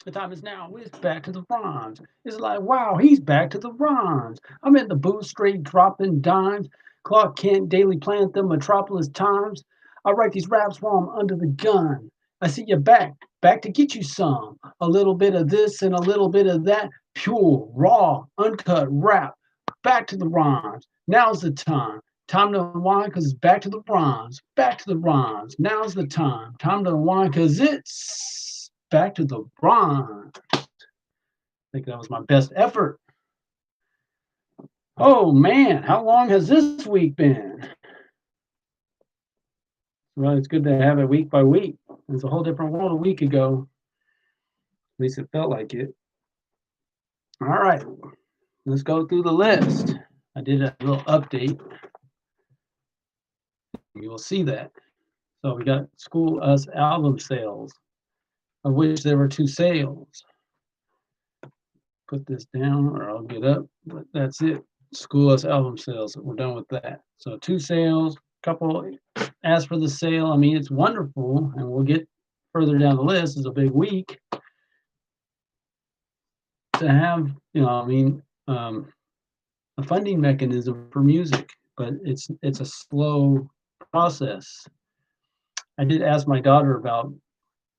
The time is now. It's back to the rhymes. It's like, wow, he's back to the rhymes. I'm in the booth, straight dropping dimes. Clark Kent, Daily Planet, the Metropolis Times. I write these raps while I'm under the gun. I see you back to get you some. A little bit of this and a little bit of that. Pure, raw, uncut rap. Back to the rhymes. Now's the time. Time to unwind because it's back to the rhymes. Back to the rhymes. Now's the time. Time to unwind because it's back to the rhymes. I think that was my best effort. Oh man, how long has this week been? Well, it's good to have it week by week. It's a whole different world a week ago. At least it felt like it. All right, let's go through the list. I did a little update. You will see that. So we got School Us album sales, of which there were two sales. Put this down or I'll get up, but that's it. School Us album sales. We're done with that. So two sales, couple asked for the sale. I mean, it's wonderful, and we'll get further down the list. It's a big week to have, a funding mechanism for music, but it's a slow process. I did ask my daughter about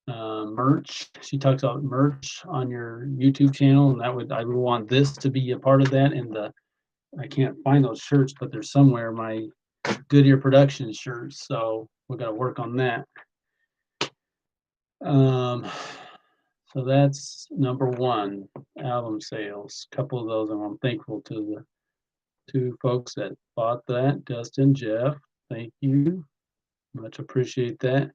merch. She talks about merch on your YouTube channel, and I would want this to be a part of that. And I can't find those shirts, but they're somewhere. My Goodyear Production shirts, so we're gonna work on that. Um, so that's number one, album sales. A couple of those, and I'm thankful to the two folks that bought that, Dustin, Jeff. Thank you, much appreciate that.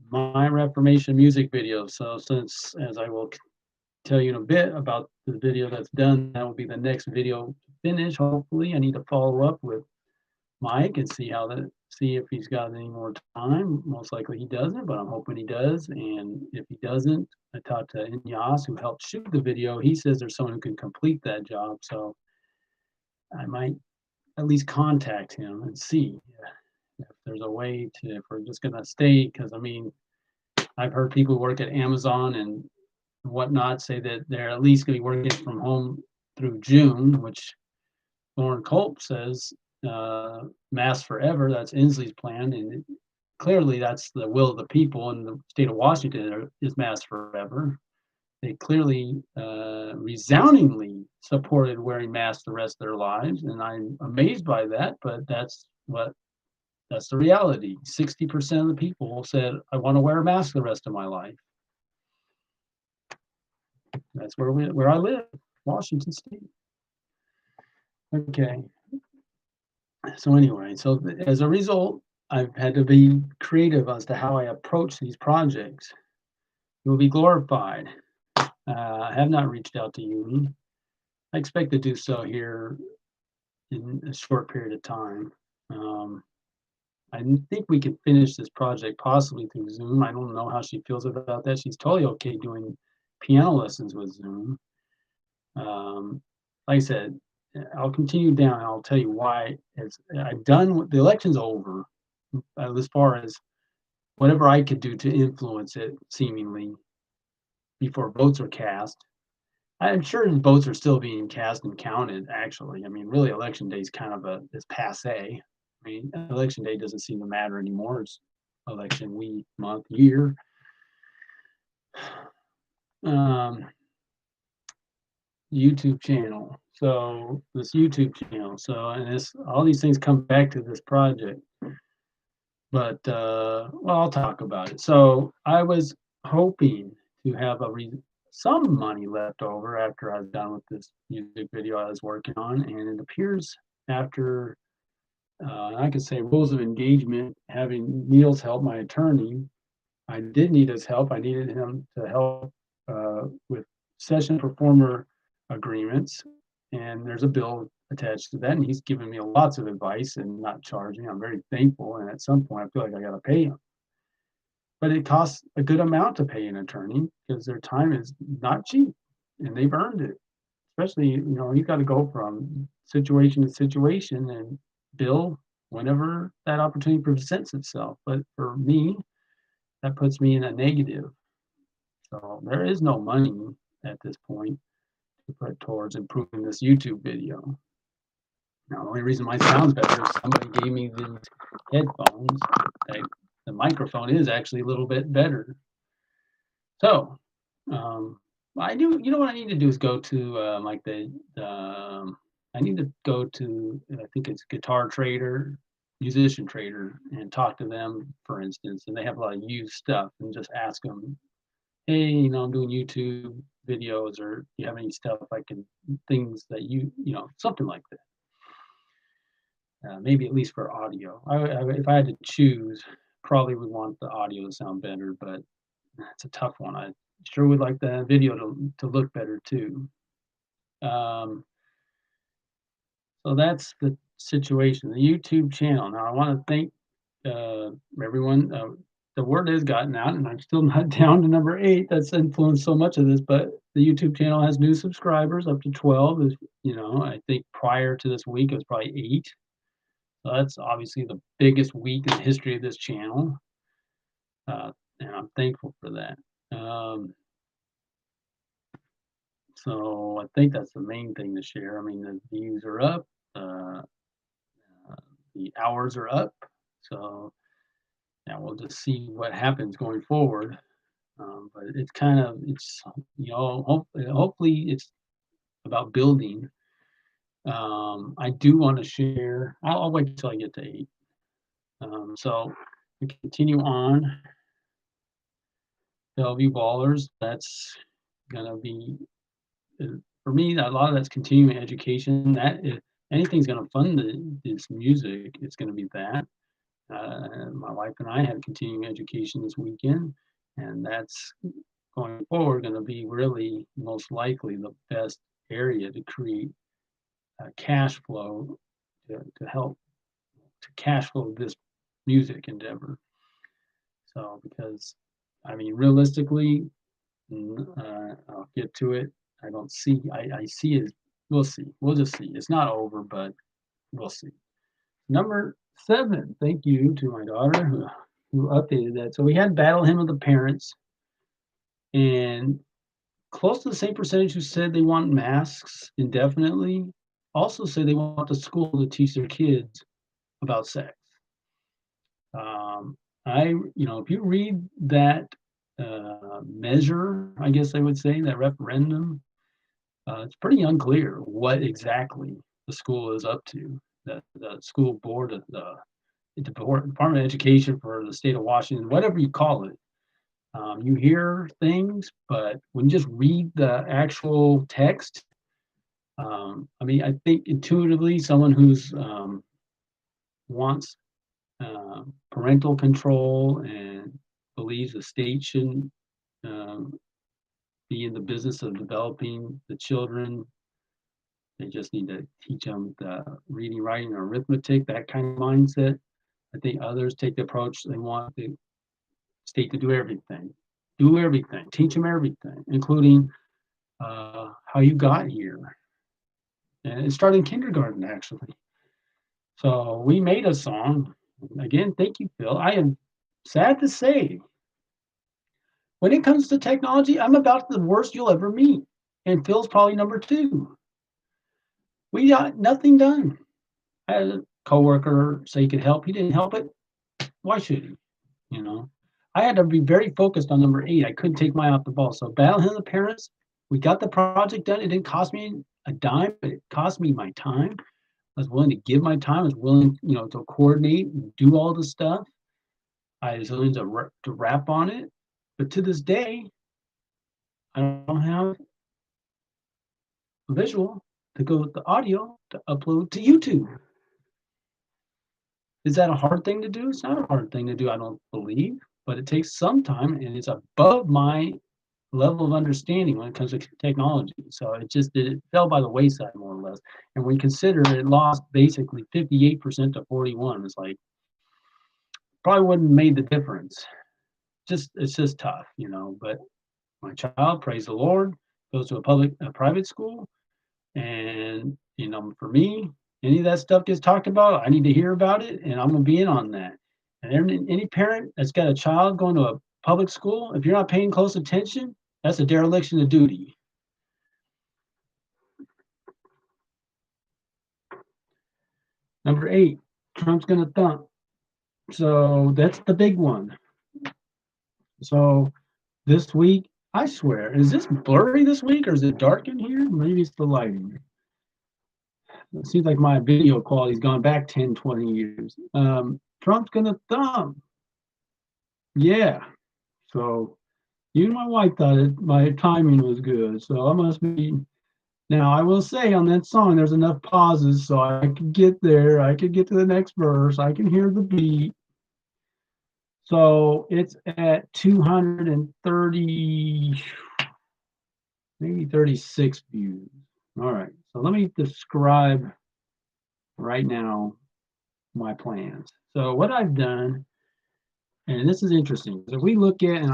My Reformation music video. So since, as I will tell you in a bit about the video that's done, that will be the next video to finish. Hopefully, I need to follow up with Mike and see if he's got any more time. Most likely he doesn't, but I'm hoping he does. And if he doesn't, I talked to Inyas, who helped shoot the video. He says there's someone who can complete that job, so I might at least contact him and see if there's a way to. If we're just gonna stay, because I mean, I've heard people who work at Amazon and whatnot say that they're at least gonna be working from home through June, which Lauren Culp says Mass Forever. That's Inslee's plan, and clearly that's the will of the people in the state of Washington is Mass Forever. They clearly resoundingly supported wearing masks the rest of their lives, and I'm amazed by that. But that's the reality. 60% of the people said, "I want to wear a mask the rest of my life." That's where I live, Washington State. Okay. So anyway, so as a result, I've had to be creative as to how I approach these projects. You will be glorified. I have not reached out to Uni. I expect to do so here in a short period of time. I think we could finish this project possibly through Zoom. I don't know how she feels about that. She's totally okay doing piano lessons with Zoom. Like I said, I'll continue down and I'll tell you why. As I've done, the election's over. As far as whatever I could do to influence it, seemingly before votes are cast. I'm sure votes are still being cast and counted. Actually, I mean, really, election day is kind of it's passe. I mean, election day doesn't seem to matter anymore. It's election week, month, year. Um, YouTube channel. So this YouTube channel. So and this all these things come back to this project. But well, I'll talk about it. So I was hoping to have some money left over after I was done with this music video I was working on, and it appears after I could say rules of engagement, having Neil's help, my attorney, I did need his help. I needed him to help with session performer agreements, and there's a bill attached to that, and he's given me lots of advice and not charging. I'm very thankful, and at some point, I feel like I got to pay him. But it costs a good amount to pay an attorney because their time is not cheap, and they've earned it. Especially, you got to go from situation to situation and bill whenever that opportunity presents itself. But for me, that puts me in a negative. So there is no money at this point to put towards improving this YouTube video. Now, the only reason mine sounds better is somebody gave me these headphones. They, the microphone is actually a little bit better. So, um, I do. You know what I need to do is go to like I need to go to I think it's Guitar Trader, Musician Trader, and talk to them, for instance. And they have a lot of used stuff, and just ask them, hey, I'm doing YouTube videos, or do you have any stuff I can things that something like that. Maybe at least for audio. If I had to choose, probably would want the audio to sound better, but it's a tough one. I sure would like the video to look better too. Um, so that's the situation. The YouTube channel. Now I want to thank everyone. The word has gotten out, and I'm still not down to number 8. That's influenced so much of this, but the YouTube channel has new subscribers, up to 12. I think prior to this week it was probably 8. So that's obviously the biggest week in the history of this channel, and I'm thankful for that. So I think that's the main thing to share. I mean, the views are up, uh, the hours are up. So yeah, we'll just see what happens going forward. But hopefully it's about building. I do want to share. I'll wait until I get to 8. So we continue on. Bellevue Ballers. That's gonna be for me. A lot of that's continuing education. That if anything's gonna fund this music, it's gonna be that. My wife and I had continuing education this weekend, and that's going forward going to be really most likely the best area to create cash flow to help to cash flow this music endeavor. So because I mean realistically, I'll get to it. I don't see. I see it. We'll see. We'll just see. It's not over, but we'll see. Number 7. Thank you to my daughter who updated that. So we had Battle Hymn of the Parents, and close to the same percentage who said they want masks indefinitely also say they want the school to teach their kids about sex. If you read that measure, I guess I would say, that referendum, it's pretty unclear what exactly the school is up to. The school board of the Department of Education for the state of Washington, whatever you call it. You hear things, but when you just read the actual text, I think intuitively someone who's wants parental control and believes the state shouldn't be in the business of developing the children. They just need to teach them the reading, writing, and arithmetic, that kind of mindset. I think others take the approach they want the state to do everything, teach them everything, including how you got here. And it started in kindergarten, actually. So we made a song. Again, thank you, Phil. I am sad to say, when it comes to technology, I'm about the worst you'll ever meet. And Phil's probably number 2. We got nothing done. I had a coworker say he could help. He didn't help it. Why should he? I had to be very focused on number 8. I couldn't take my eye off the ball. So Battle Hymn of the Parents, we got the project done. It didn't cost me a dime, but it cost me my time. I was willing to give my time. I was willing, to coordinate and do all the stuff. I was willing to rap on it. But to this day, I don't have a visual to go with the audio to upload to YouTube. Is that a hard thing to do? It's not a hard thing to do, I don't believe, but it takes some time, and it's above my level of understanding when it comes to technology. So it fell by the wayside, more or less. And when you consider it lost basically 58% to 41, it's like probably wouldn't have made the difference. It's just tough, But my child, praise the Lord, goes to a private school, and for me, any of that stuff gets talked about, I need to hear about it, and I'm gonna be in on that. And any parent that's got a child going to a public school, if you're not paying close attention, that's a dereliction of duty. Number 8, Trump's going to thump. So that's the big one. So this week, I swear, is this blurry this week or is it dark in here? Maybe it's the lighting. It seems like my video quality's gone back 10, 20 years. Trump's going to thump. Yeah. So even my wife thought my timing was good. So I must be. Now, I will say on that song, there's enough pauses so I could get there. I could get to the next verse. I can hear the beat. So it's at 230, maybe 36 views. All right. So let me describe right now my plans. So what I've done, and this is interesting. If we look at, and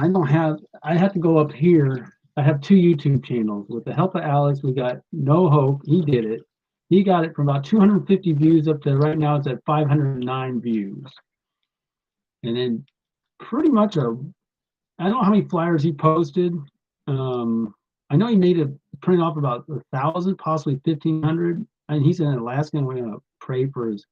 I have to go up here. I have 2 YouTube channels. With the help of Alex, we got No Hope. He did it. He got it from about 250 views up to right now it's at 509 views. And then pretty much I don't know how many flyers he posted. I know he made a print off about 1,000, possibly 1,500. And he's in Alaska, and we're gonna pray for his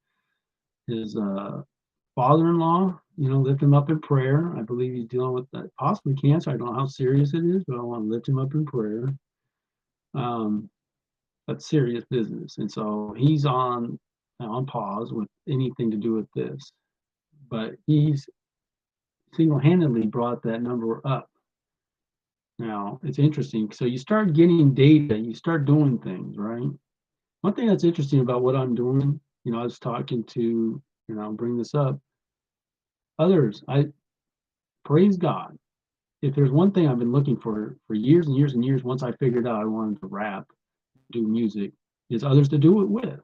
father-in-law. Lift him up in prayer. I believe he's dealing with that possibly cancer. I don't know how serious it is, but I want to lift him up in prayer. That's serious business, and so he's on pause with anything to do with this. But he's single-handedly brought that number up. Now it's interesting. So you start getting data, you start doing things, right? One thing that's interesting about what I'm doing, I was talking to, I'll bring this up. Others, I praise God. If there's one thing I've been looking for years and years and years, once I figured out I wanted to rap, do music, is others to do it with.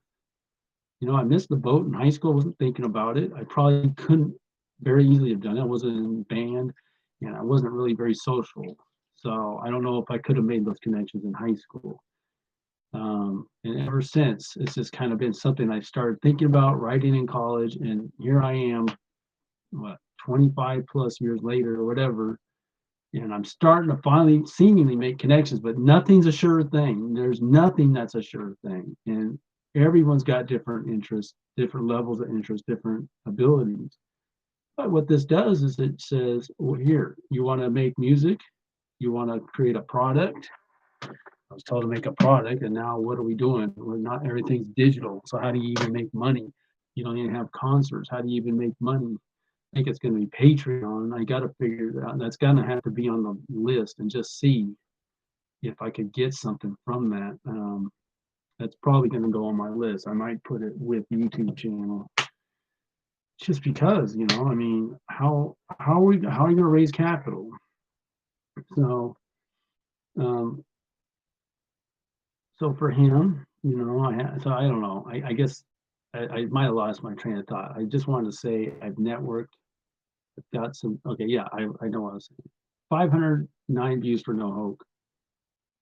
I missed the boat in high school, wasn't thinking about it. I probably couldn't very easily have done it. I wasn't in band, and I wasn't really very social. So I don't know if I could have made those connections in high school. And ever since, it's just kind of been something I started thinking about writing in college, and here I am, 25 plus years later or whatever, and I'm starting to finally seemingly make connections, but nothing's a sure thing. There's nothing that's a sure thing. And everyone's got different interests, different levels of interest, different abilities. But what this does is it says, well, here, you want to make music, you want to create a product. I was told to make a product, and now what are we doing? We're not, everything's digital. So how do you even make money? You don't even have concerts. How do you even make money? I think it's going to be Patreon. I got to figure it out. That's going to have to be on the list and just see if I could get something from that. That's probably going to go on my list. I might put it with YouTube channel, just because, I mean, how are you going to raise capital? So, so for him, so I don't know. I guess I might have lost my train of thought. I just wanted to say I've networked. I've got some. Okay, yeah, I know what I was saying. 509 views for No Hope.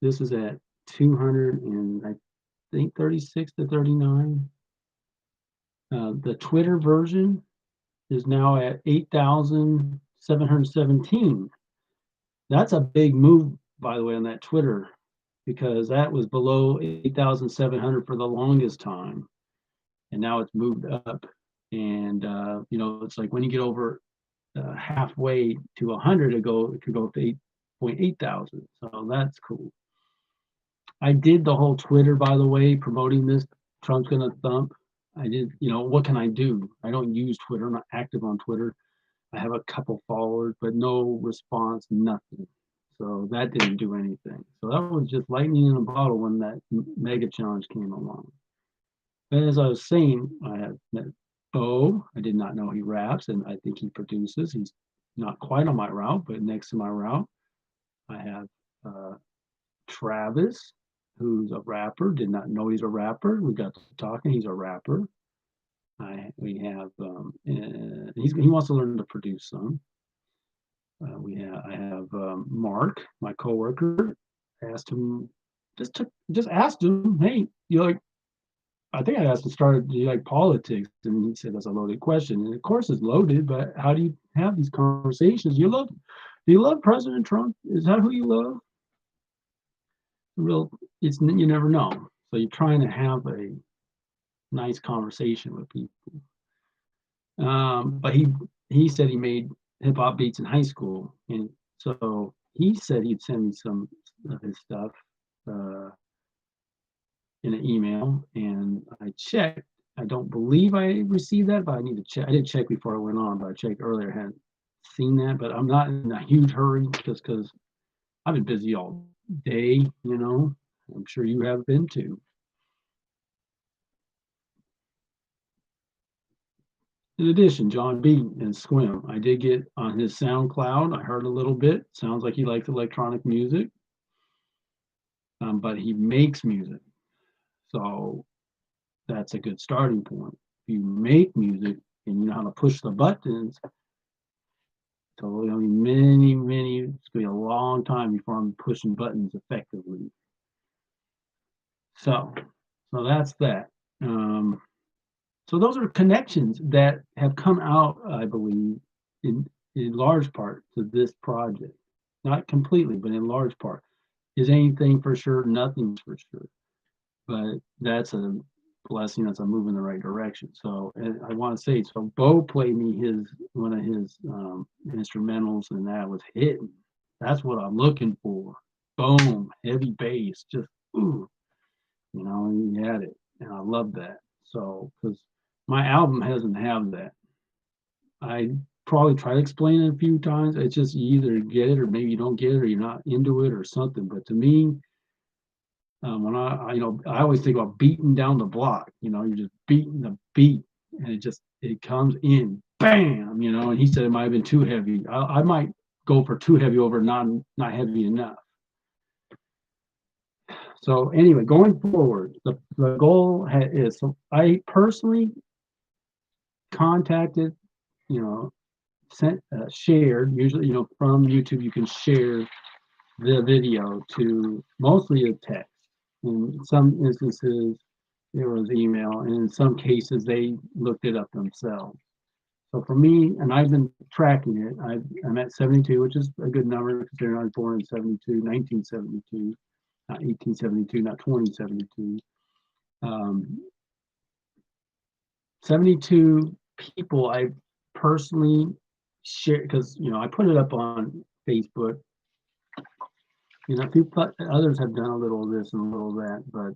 This is at 200 and I think 36 to 39. The Twitter version is now at 8,717. That's a big move, by the way, on that Twitter, because that was below 8,700 for the longest time, and now it's moved up. And it's like when you get over halfway to 100, it could go up to 8.8 thousand. So that's cool. I did the whole Twitter, by the way, promoting this. Trump's gonna thump. I did, what can I do? I don't use Twitter. I'm not active on Twitter. I have a couple followers, but no response, nothing. So that didn't do anything. So that was just lightning in a bottle when that mega challenge came along. And as I was saying, I have met Bo. I did not know he raps, and I think he produces. He's not quite on my route, but next to my route. I have Travis, who's a rapper. Did not know he's a rapper. We got to talking. He's a rapper. We have he wants to learn to produce some. I have Mark, my coworker. Asked him, just asked him, hey, I think I asked him, do you like politics? And he said that's a loaded question. And of course it's loaded, but how do you have these conversations? You love Do you love President Trump? Is that who you love? Real, it's you never know. So you're trying to have a nice conversation with people. But he said he made hip hop beats in high school, and so he said he'd send me some of his stuff uh, in an email, and I checked. I don't believe I received that, but I need to check. I did check before I went on, but I checked earlier. I hadn't seen that, but I'm not in a huge hurry just because I've been busy all day. I'm sure you have been too. In addition, John B. and Squim, I did get on his SoundCloud. I heard a little bit. Sounds like he likes electronic music, but he makes music. So that's a good starting point. If you make music and you know how to push the buttons, so many, it's going to be a long time before I'm pushing buttons effectively. So that's that. So those are connections that have come out, I believe, in large part to this project. Not completely, but in large part. Is anything for sure? Nothing's for sure. But that's a blessing. That's a move in the right direction. So, and I want to say, so Bo played me one of his instrumentals, and that was hitting. That's what I'm looking for. Boom, heavy bass, just ooh, he had it, and I love that. So, because my album doesn't have that. I probably try to explain it a few times. It's just you either get it or maybe you don't get it or you're not into it or something. But to me, when I always think about beating down the block. You're just beating the beat, and it comes in, bam. And he said it might have been too heavy. I might go for too heavy over not heavy enough. So anyway, going forward, the goal is, so I personally contacted, sent, shared, usually, from YouTube, you can share the video to mostly a text. In some instances, it was email, and in some cases, they looked it up themselves. So for me, and I've been tracking it, I'm at 72, which is a good number considering I was born in 1972, not 1872, not 2072. 72 people I personally share, because I put it up on Facebook. Others have done a little of this and a little of that, but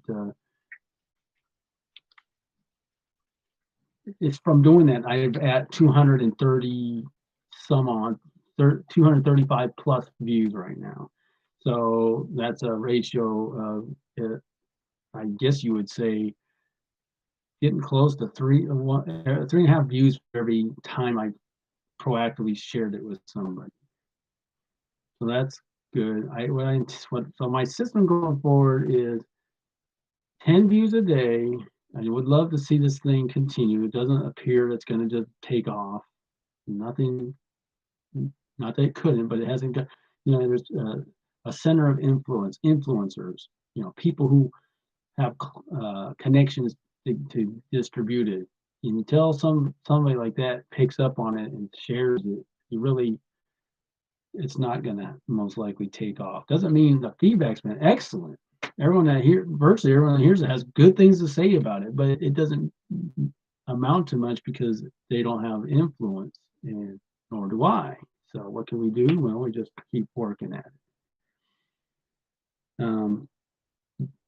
it's from doing that. I'm at 230 some on 235 plus views right now. So that's a ratio of, I guess you would say, getting close to 3.5 views for every time I proactively shared it with somebody. So that's good. So my system going forward is 10 views a day. I would love to see this thing continue. It doesn't appear it's going to just take off. Nothing, not that it couldn't, but it hasn't got, there's a center of influencers, people who have connections to distribute it. Until somebody like that picks up on it and shares it, it's not going to most likely take off. Doesn't mean the feedback's been excellent. Virtually everyone that hears it has good things to say about it, but it doesn't amount to much because they don't have influence, and nor do I. So what can we do? Well, we just keep working at it.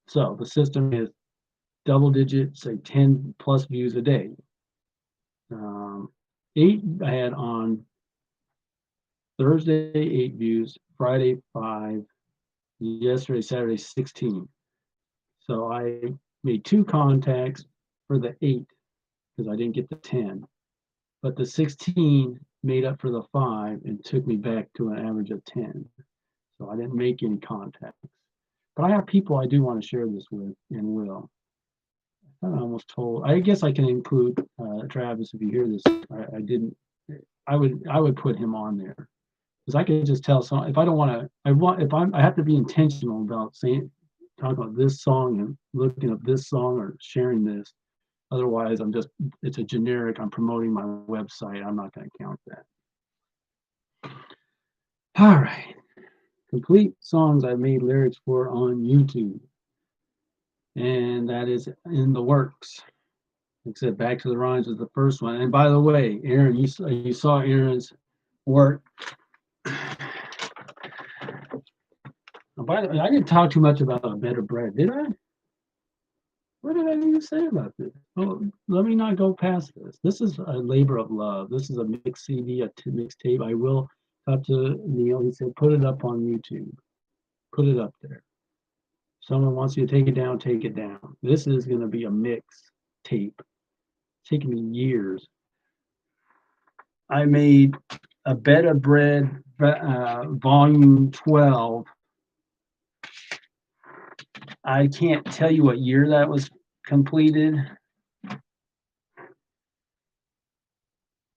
So the system is double digit, say 10 plus views a day. 8 I had on Thursday, 8 views, Friday, 5, yesterday, Saturday, 16. So I made 2 contacts for the 8 because I didn't get the 10. But the 16 made up for the 5 and took me back to an average of 10. So I didn't make any contacts. But I have people I do want to share this with and will. I guess I can include Travis if you hear this. I didn't. I would put him on there because I can just tell if I don't want to. I have to be intentional about talking about this song and looking up this song or sharing this. Otherwise, it's a generic. I'm promoting my website. I'm not going to count that. All right. Complete songs I made lyrics for on YouTube. And that is in the works. Except Back to the Rhymes is the first one. And by the way, Aaron, you saw Aaron's work. By the way, I didn't talk too much about A Bed of Bread, did I? What did I even say about this? Oh, let me not go past this. This is a labor of love. This is a mix CD, a mix tape. I will talk to Neil. He said, put it up on YouTube. Put it up there. Someone wants you to take it down, take it down. This is going to be a mix tape. It's taken me years. I made A Bed of Bread, volume 12. I can't tell you what year that was completed.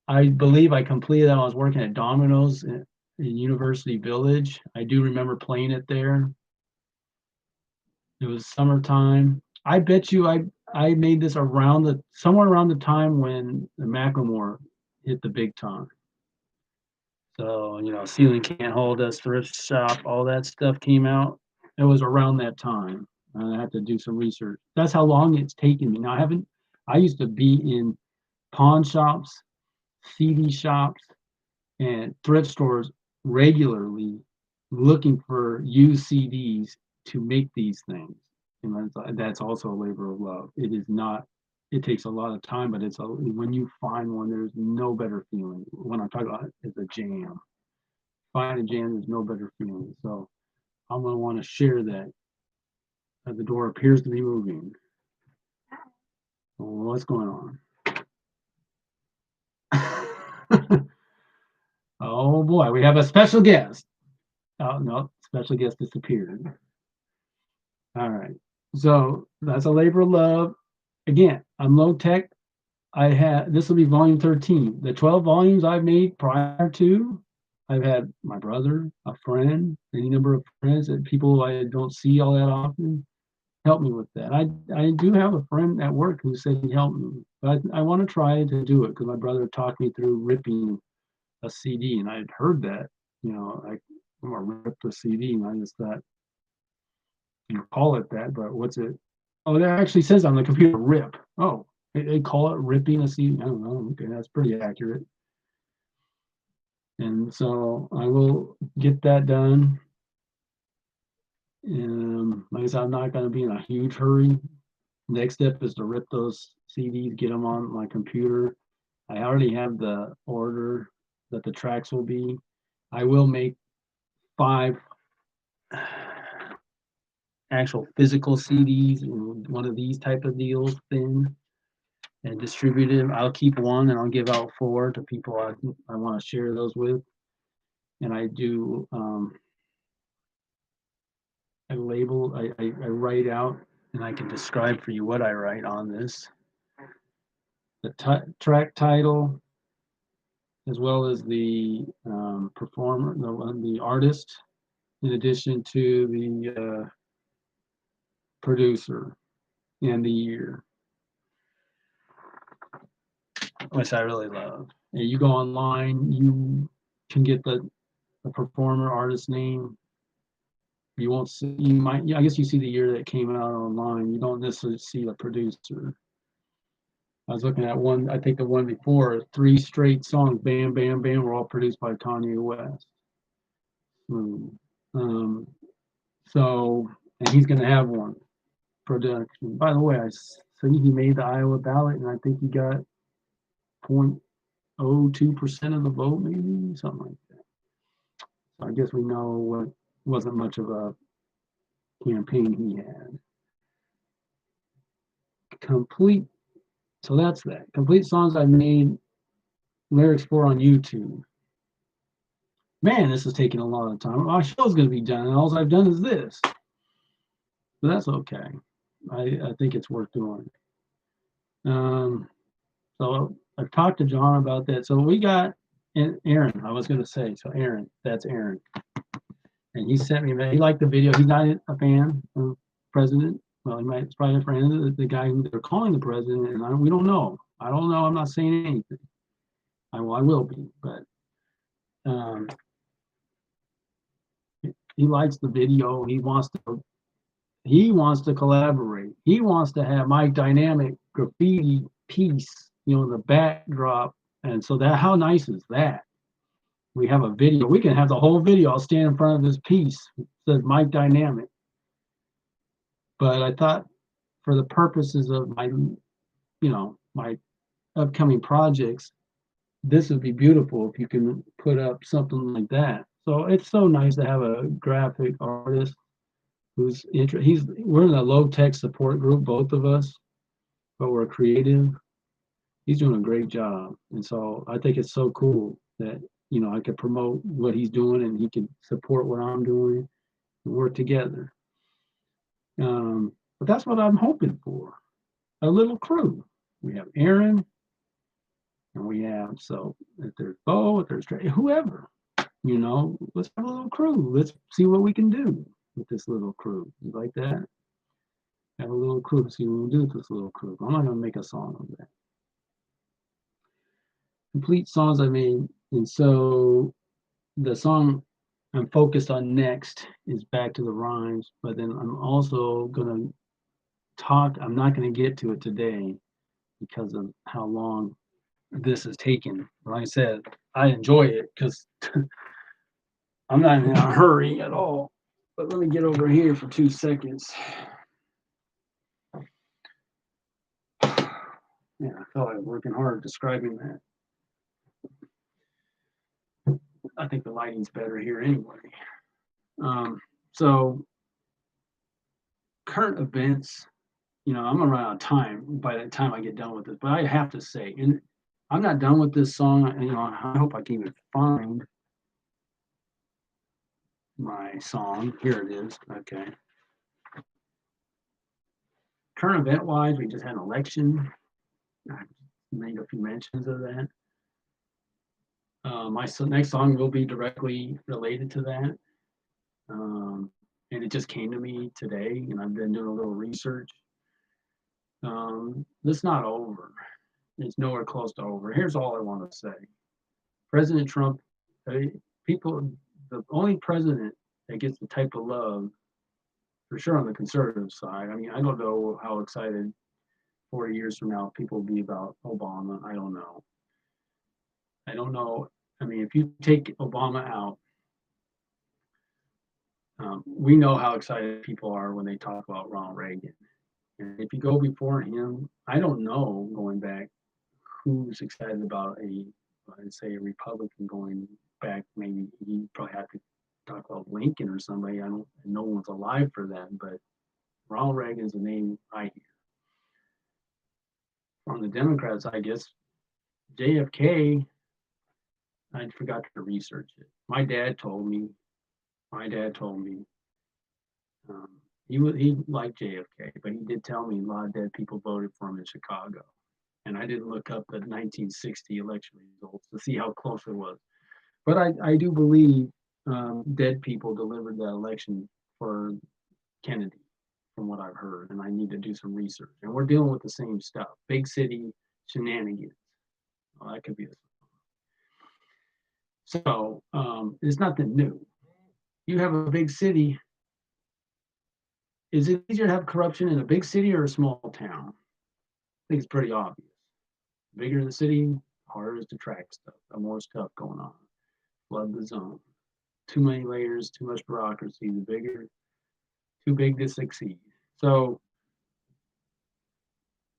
I believe I completed that when I was working at Domino's in University Village. I do remember playing it there. It was summertime. I bet you I made this around somewhere around the time when the Macklemore hit the big time. So, Ceiling Can't Hold Us, Thrift Shop, all that stuff came out. It was around that time. I have to do some research. That's how long it's taken me. Now, I used to be in pawn shops, CD shops, and thrift stores regularly looking for used CDs to make these things. And that's also a labor of love. It is not, it takes a lot of time, but when you find one, there's no better feeling. When I'm talking about it, it's a jam. Find a jam, there's no better feeling. So I'm going to want to share that. The door appears to be moving. What's going on? Oh boy, we have a special guest. Oh no, special guest disappeared. All right. So that's a labor of love. Again, I'm low tech. This will be volume 13. The 12 volumes I've made prior to, I've had my brother, a friend, any number of friends and people I don't see all that often help me with that. I do have a friend at work who said he helped me, but I want to try to do it because my brother talked me through ripping a CD and I had heard that, I'm gonna rip the CD and I just thought, you call it that, but what's it? Oh, that actually says on the computer, rip. Oh, they call it ripping a CD. I don't know. Okay, that's pretty accurate. And so I will get that done. And like I said, I'm not going to be in a huge hurry. Next step is to rip those CDs, get them on my computer. I already have the order that the tracks will be. I will make 5 actual physical CDs in one of these type of deals thing and distribute them. I'll keep one and I'll give out 4 to people I want to share those with. And I do I label, I write out and I can describe for you what I write on this. The track title, as well as the performer, the artist, in addition to the producer and the year, which I really love. And you go online, you can get the performer artist name. You won't see, you might, I guess you see the year that came out online. You don't necessarily see the producer. I was looking at one, I think the one before, 3 straight songs, bam, bam, bam, were all produced by Kanye West. Um, so, and he's going to have one production. By the way, I see he made the Iowa ballot, and I think he got 0.02% of the vote, maybe something like that. So I guess we know what wasn't much of a campaign he had. Complete. So that's that. Complete songs I made lyrics for on YouTube. Man, this is taking a lot of time. My show's going to be done, and all I've done is this. But that's okay. I think it's worth doing. So I've talked to John about that. So we got, and Aaron, I was going to say, so Aaron, that's Aaron. And he sent me, he liked the video. He's not a fan of president. Well, he might, it's probably a friend of the guy who they're calling the president, and we don't know. I don't know. I'm not saying anything. I will be, but He likes the video. He wants to collaborate. He wants to have my dynamic graffiti piece, the backdrop. And so that, how nice is that? We have a video. We can have the whole video. I'll stand in front of this piece. It says Mike Dynamic. But I thought for the purposes of my upcoming projects, this would be beautiful if you can put up something like that. So it's so nice to have a graphic artist who's we're in a low tech support group, both of us, but we're creative. He's doing a great job. And so I think it's so cool that, I could promote what he's doing and he can support what I'm doing and work together. But that's what I'm hoping for. A little crew. We have Aaron, and we have, so if there's Bo, if there's Trey, whoever, let's have a little crew. Let's see what we can do with this little crew. You like that? Have a little crew, see what we can do with this little crew. I'm not going to make a song on that. Complete songs I made. And so the song I'm focused on next is Back to the Rhymes, but then I'm also going to I'm not going to get to it today because of how long this is taking. Like I said, I enjoy it because I'm not in a hurry at all. But let me get over here for 2 seconds. Yeah, I felt like working hard describing that. I think the lighting's better here anyway. So current events, I'm gonna run out of time by the time I get done with this, but I have to say, and I'm not done with this song. I hope I can even find my song. Here it is. Okay. Current event wise, we just had an election. I made a few mentions of that. My next song will be directly related to that. And it just came to me today, and I've been doing a little research. It's not over. It's nowhere close to over. Here's all I want to say. President Trump, the only president that gets the type of love, for sure on the conservative side. I mean, I don't know how excited 40 years from now people will be about Obama. I don't know. I mean, if you take Obama out, we know how excited people are when they talk about Ronald Reagan. And if you go before him, I don't know, going back, who's excited about I'd say a Republican going back. Maybe you probably have to talk about Lincoln or somebody. No one's alive for that, but Ronald Reagan's the name I hear. From the Democrats, I guess JFK, I forgot to research it. My dad told me he liked JFK, but he did tell me a lot of dead people voted for him in Chicago. And I didn't look up the 1960 election results to see how close it was. But I do believe dead people delivered that election for Kennedy, from what I've heard, and I need to do some research. And we're dealing with the same stuff, big city shenanigans. Well, that could be the. So it's nothing new. You have a big city. Is it easier to have corruption in a big city or a small town? I think it's pretty obvious. The bigger the city, harder it is to track stuff. More stuff going on. Flood the zone. Too many layers, too much bureaucracy. The bigger, too big to succeed. So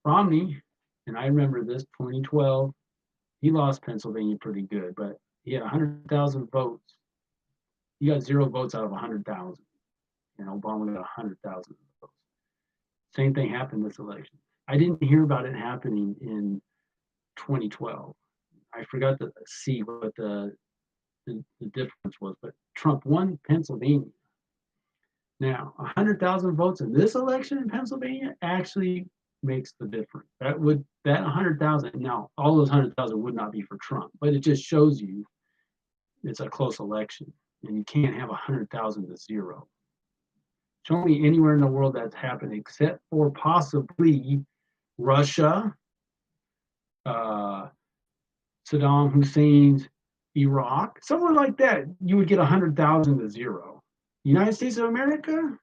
Romney, and I remember this, 2012, he lost Pennsylvania pretty good, but he had 100,000 votes. He got 0 votes out of 100,000. And Obama got 100,000 votes. Same thing happened this election. I didn't hear about it happening in 2012. I forgot to see what the difference was, but Trump won Pennsylvania. Now, 100,000 votes in this election in Pennsylvania actually makes the difference. That 100,000, now all those 100,000 would not be for Trump, but it just shows you it's a close election, and you can't have 100,000 to 0. Show me anywhere in the world that's happened except for possibly Russia, Saddam Hussein's Iraq, somewhere like that. You would get 100,000 to 0. United States of America?